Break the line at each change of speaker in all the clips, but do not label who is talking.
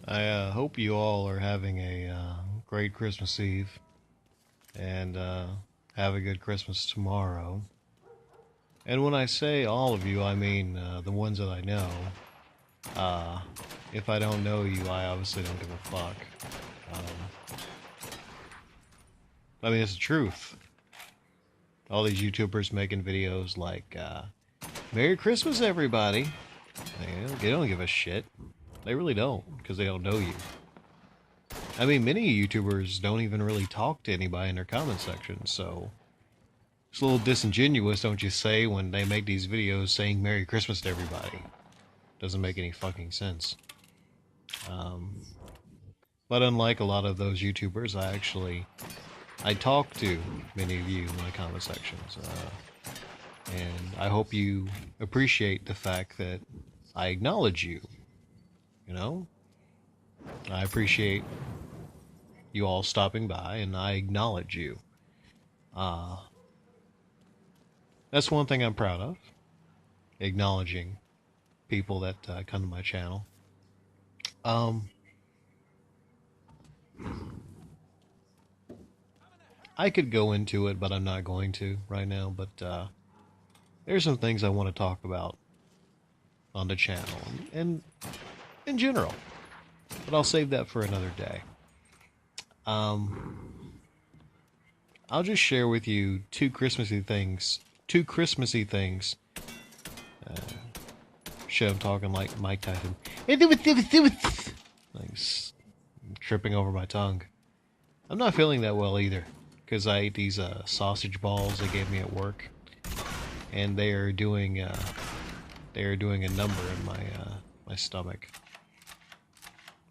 I hope you all are having a great Christmas Eve and have a good Christmas tomorrow. And when I say all of you, I mean the ones that I know. Uh, if I don't know you, I obviously don't give a fuck. Um, I mean, it's the truth. All these YouTubers making videos like, Merry Christmas, everybody. They don't give a shit. They really don't, because they don't know you. I mean, many YouTubers don't even really talk to anybody in their comment section, so it's a little disingenuous, don't you say, when they make these videos saying Merry Christmas to everybody. Doesn't make any fucking sense. Um, but unlike a lot of those YouTubers, I talk to many of you in my comment sections, and I hope you appreciate the fact that I acknowledge you. You know, I appreciate you all stopping by, and I acknowledge you. Uh, that's one thing I'm proud of, acknowledging people that come to my channel. Um, I could go into it, but I'm not going to right now. But there's some things I want to talk about on the channel and in general. But I'll save that for another day. I'll just share with you two Christmassy things. Two Christmassy things. Shit, I'm talking like Mike Tyson. Like, tripping over my tongue. I'm not feeling that well either, because I ate these sausage balls they gave me at work, and they are doing a number in my stomach.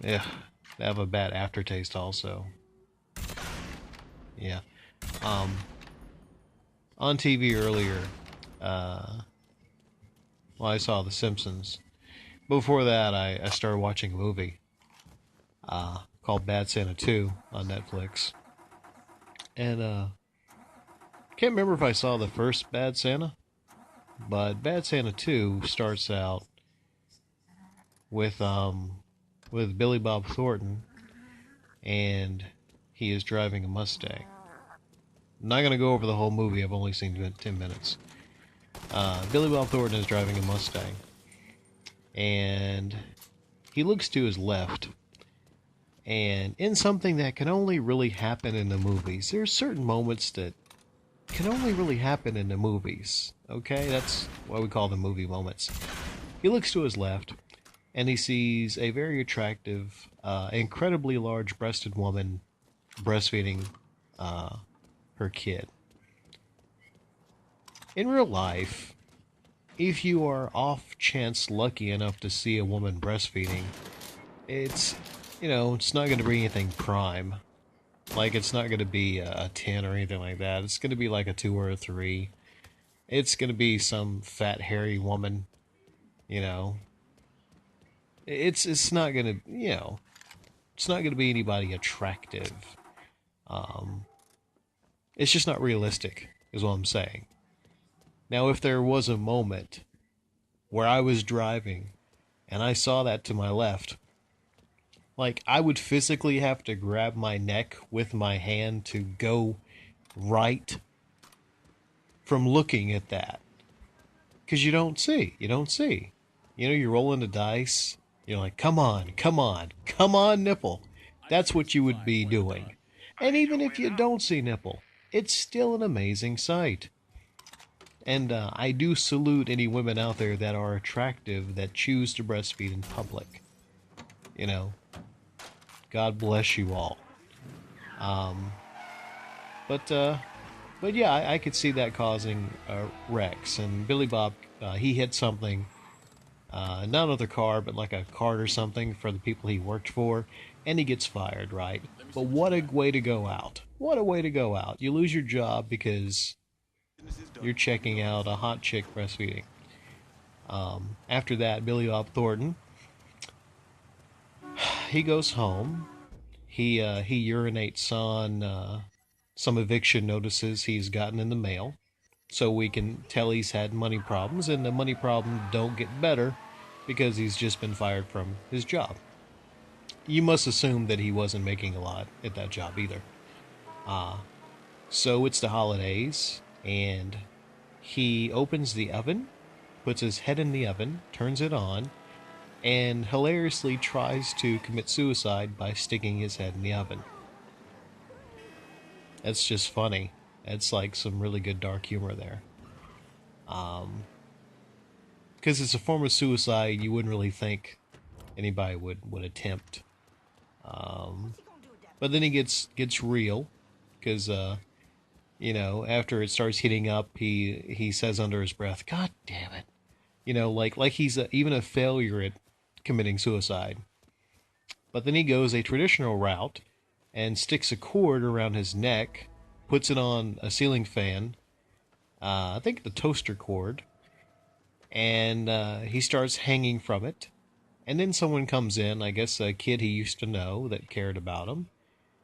Yeah, they have a bad aftertaste also. Yeah. On TV earlier, well, I saw The Simpsons. Before that, I started watching a movie called Bad Santa 2 on Netflix. And can't remember if I saw the first Bad Santa, but Bad Santa 2 starts out with Billy Bob Thornton, and he is driving a Mustang. I'm not gonna go over the whole movie. I've only seen 10 minutes. Billy Bob Thornton is driving a Mustang, and he looks to his left. And in something that can only really happen in the movies, there's certain moments that can only really happen in the movies. Okay, that's why we call them movie moments. He looks to his left, and he sees a very attractive, incredibly large-breasted woman breastfeeding her kid. In real life, if you are off chance lucky enough to see a woman breastfeeding, it's, it's not going to be anything prime. Like, it's not going to be a 10 or anything like that. It's going to be like a 2 or a 3. It's going to be some fat, hairy woman, you know. It's not going to, it's not going to be anybody attractive. It's just not realistic, is what I'm saying. Now, if there was a moment where I was driving and I saw that to my left, like, I would physically have to grab my neck with my hand to go right from looking at that. Because you don't see. You don't see. You're rolling the dice. You're like, come on, come on, come on, nipple. That's what you would be doing. And even if you don't see nipple, it's still an amazing sight. And I do salute any women out there that are attractive that choose to breastfeed in public. God bless you all. But yeah, I could see that causing wrecks. And Billy Bob, he hit something, not another car, but like a cart or something for the people he worked for, and he gets fired, right? But what a way to go out. What a way to go out. You lose your job because you're checking out a hot chick breastfeeding. After that, Billy Bob Thornton, he goes home. He urinates on some eviction notices he's gotten in the mail, so we can tell he's had money problems, and the money problems don't get better because he's just been fired from his job. you must assume that he wasn't making a lot at that job either. Uh, so it's the holidays, and he opens the oven, puts his head in the oven, turns it on, and hilariously tries to commit suicide by sticking his head in the oven. That's just funny. It's like some really good dark humor there. Because it's a form of suicide you wouldn't really think anybody would attempt. But then he gets real, because after it starts heating up, he says under his breath, "God damn it," like he's even a failure at committing suicide. But then he goes a traditional route and sticks a cord around his neck, puts it on a ceiling fan, I think the toaster cord, and he starts hanging from it. And then someone comes in, I guess a kid he used to know that cared about him.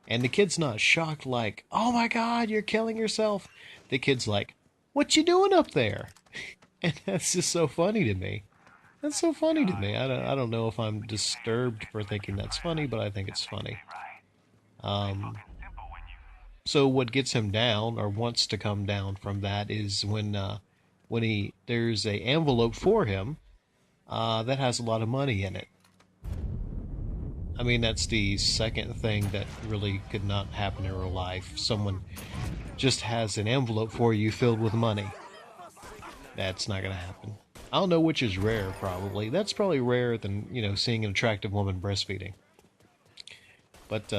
And the kid's not shocked like, "Oh my God, you're killing yourself." The kid's like, "What you doing up there?" And that's just so funny to me. That's so funny to me. I don't know if I'm disturbed for thinking that's funny, but I think it's funny. Um, so what gets him down, or wants to come down from that, is when he there's a envelope for him that has a lot of money in it. I mean, that's the second thing that really could not happen in real life. Someone just has an envelope for you filled with money. That's not going to happen. I don't know which is rare, probably. That's probably rarer than, seeing an attractive woman breastfeeding. But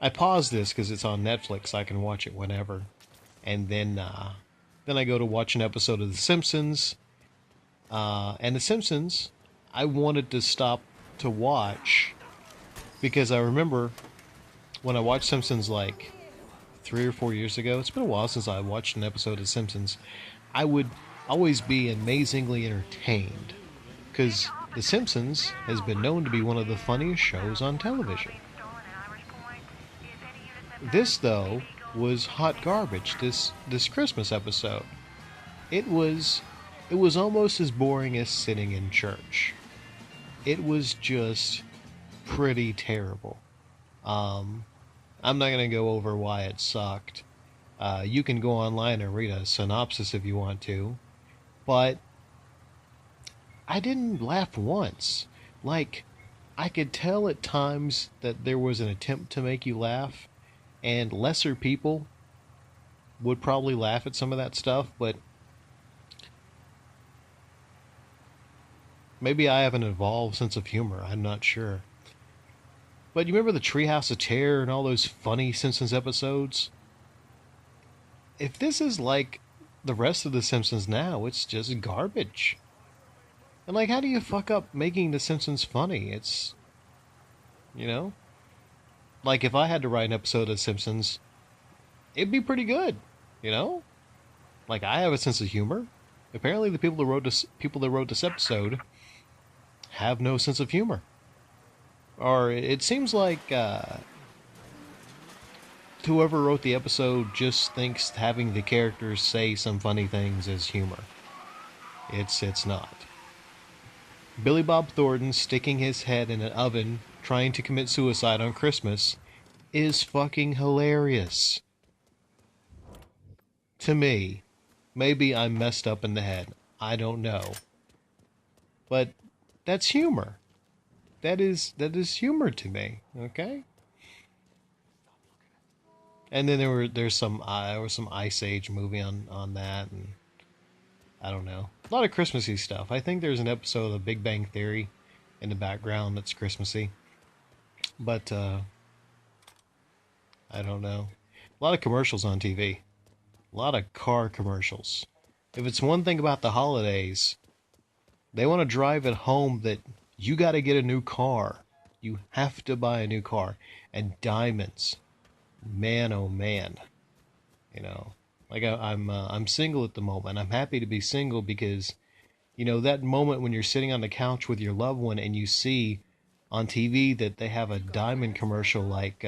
I paused this because it's on Netflix. I can watch it whenever. And then I go to watch an episode of The Simpsons. And The Simpsons, I wanted to stop to watch because I remember when I watched Simpsons like 3 or 4 years ago. It's been a while since I watched an episode of Simpsons. I would always be amazingly entertained because The Simpsons has been known to be one of the funniest shows on television. This, though, was hot garbage. This Christmas episode, it was almost as boring as sitting in church. It was just pretty terrible. Um, I'm not gonna go over why it sucked. You can go online and read a synopsis if you want to, but I didn't laugh once. Like, I could tell at times that there was an attempt to make you laugh, and lesser people would probably laugh at some of that stuff, but maybe I have an evolved sense of humor. I'm not sure. But you remember the Treehouse of Terror and all those funny Simpsons episodes? If this is like the rest of the Simpsons now, it's just garbage. And like, how do you fuck up making the Simpsons funny? It's, you know, like if I had to write an episode of Simpsons, it'd be pretty good. You know, like I have a sense of humor. Apparently, the people that wrote this episode have no sense of humor, or it seems like whoever wrote the episode just thinks having the characters say some funny things is humor. It's not. Billy Bob Thornton sticking his head in an oven trying to commit suicide on Christmas is fucking hilarious. To me, maybe I'm messed up in the head. I don't know. But that's humor. That is humor to me, okay? And then there was some Ice Age movie on that, and I don't know. A lot of Christmassy stuff. I think there's an episode of Big Bang Theory in the background that's Christmassy. But I don't know. A lot of commercials on TV. A lot of car commercials. If it's one thing about the holidays, they want to drive it home that you got to get a new car. You have to buy a new car. And diamonds. Man, oh man. You know, like I'm single at the moment. I'm happy to be single because, that moment when you're sitting on the couch with your loved one and you see on TV that they have a diamond commercial like,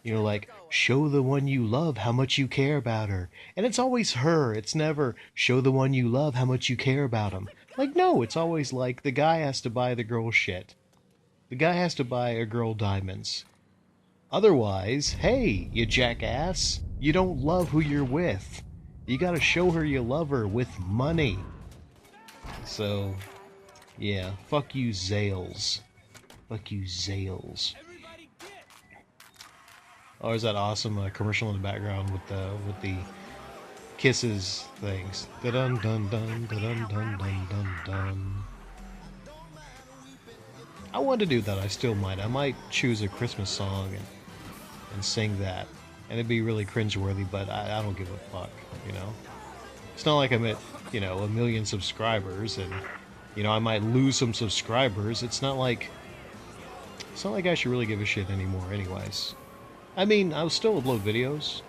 like, show the one you love how much you care about her. And it's always her. It's never show the one you love how much you care about him. Like, no, it's always like the guy has to buy the girl shit. The guy has to buy a girl diamonds. Otherwise, hey, you jackass, you don't love who you're with. You gotta show her you love her with money. So, yeah, fuck you, Zales. Fuck you, Zales. Oh, is that awesome commercial in the background with the kisses things? Da dun dun dun da dun dun dun dun dun. I want to do that. I still might. I might choose a Christmas song and sing that, and it'd be really cringeworthy. But I don't give a fuck. You know, it's not like I'm at a million subscribers, and I might lose some subscribers. It's not like I should really give a shit anymore. Anyways, I mean, I'll still upload videos.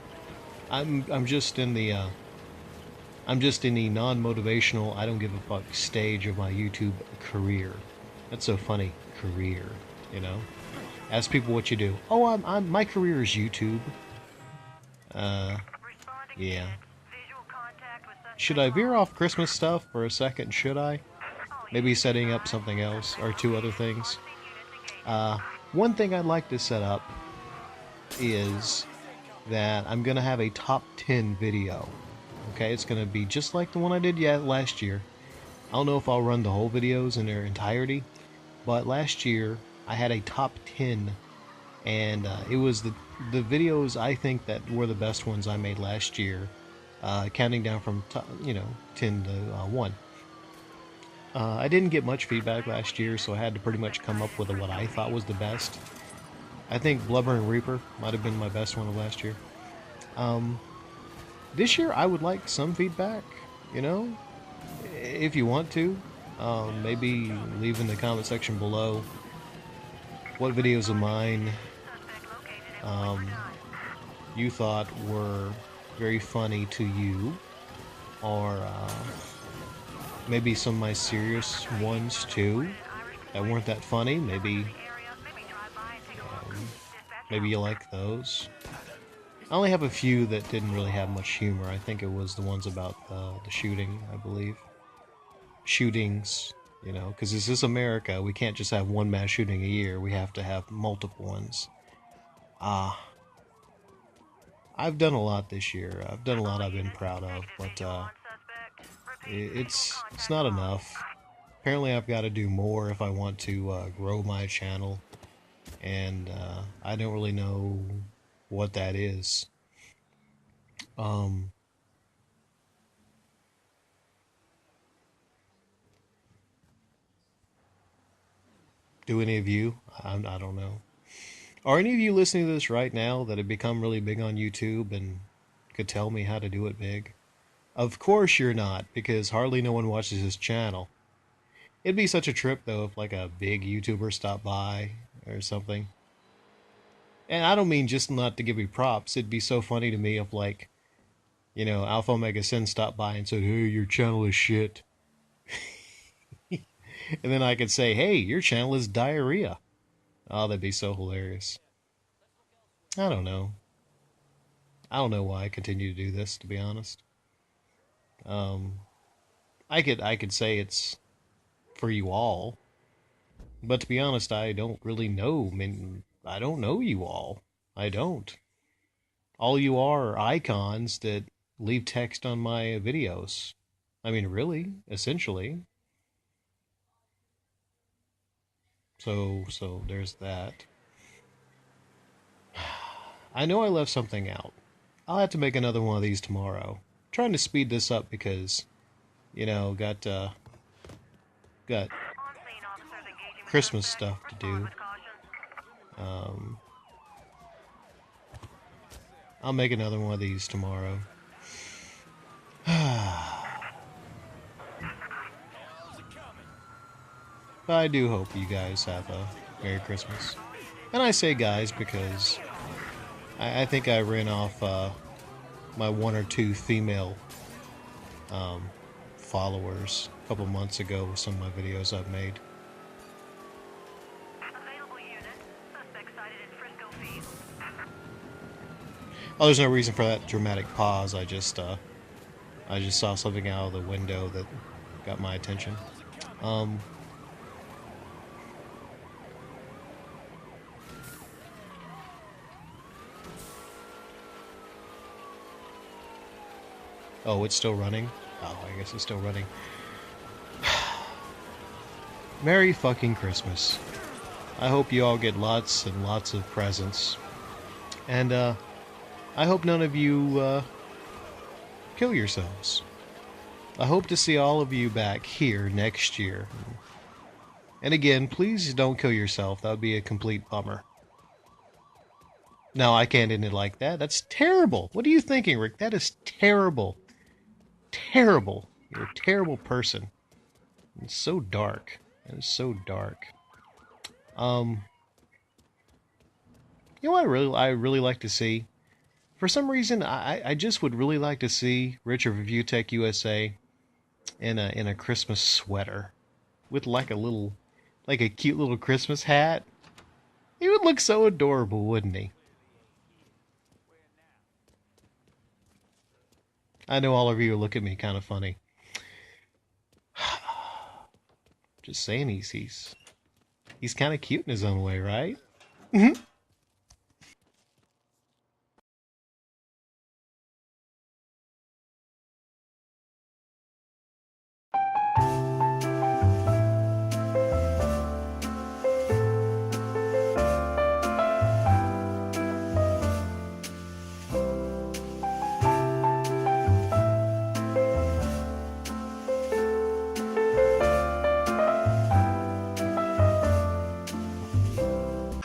I'm just in the non-motivational, I don't give a fuck stage of my YouTube career. That's so funny, career. You know, ask people what you do. Oh, my career is YouTube. Yeah. Should I veer off Christmas stuff for a second? Should I? Maybe setting up something else or two other things. One thing I'd like to set up is that I'm gonna have a top 10 video. Okay, it's gonna be just like the one I did last year. I don't know if I'll run the whole videos in their entirety, but last year I had a top 10, and it was the videos I think that were the best ones I made last year, counting down from 10 to 1. I didn't get much feedback last year, so I had to pretty much come up with what I thought was the best. I think Blubber and Reaper might have been my best one of last year. This year I would like some feedback, if you want to. Maybe leave in the comment section below what videos of mine you thought were very funny to you, or maybe some of my serious ones too that weren't that funny. Maybe you like those. I only have a few that didn't really have much humor. I think it was the ones about the shooting, I believe. Shootings, because this is America. We can't just have one mass shooting a year. We have to have multiple ones. I've done a lot this year. I've done a lot I've been proud of, but it's not enough. Apparently I've got to do more if I want to grow my channel, and I don't really know what that is. Do any of you? I don't know. Are any of you listening to this right now that have become really big on YouTube and could tell me how to do it big? Of course you're not, because hardly no one watches this channel. It'd be such a trip, though, if like a big YouTuber stopped by or something. And I don't mean just not to give you props. It'd be so funny to me if, like, Alpha Omega Sin stopped by and said, "Hey, your channel is shit." And then I could say, "Hey, your channel is diarrhea." Oh, that'd be so hilarious. I don't know. I don't know why I continue to do this, to be honest. I could say it's for you all, but to be honest, I don't really know. I mean, I don't know you all. I don't. All you are icons that leave text on my videos. I mean, really, essentially. So there's that. I know I left something out. I'll have to make another one of these tomorrow. I'm trying to speed this up because, got Christmas stuff to do. I'll make another one of these tomorrow. But I do hope you guys have a Merry Christmas. And I say guys because I think I ran off my one or two female followers a couple months ago with some of my videos I've made. Oh, there's no reason for that dramatic pause. I just saw something out of the window that got my attention. Oh, it's still running? Oh, I guess it's still running. Merry fucking Christmas. I hope you all get lots and lots of presents. And, I hope none of you, kill yourselves. I hope to see all of you back here next year. And again, please don't kill yourself. That would be a complete bummer. No, I can't end it like that. That's terrible. What are you thinking, Rick? That is terrible. Terrible. You're a terrible person. It's so dark. It is so dark. Um, you know what I really like to see? For some reason, I just would really like to see Richard of ViewTech USA in a Christmas sweater with like a cute little Christmas hat. He would look so adorable, wouldn't he? I know all of you look at me kind of funny. Just saying, he's kind of cute in his own way, right?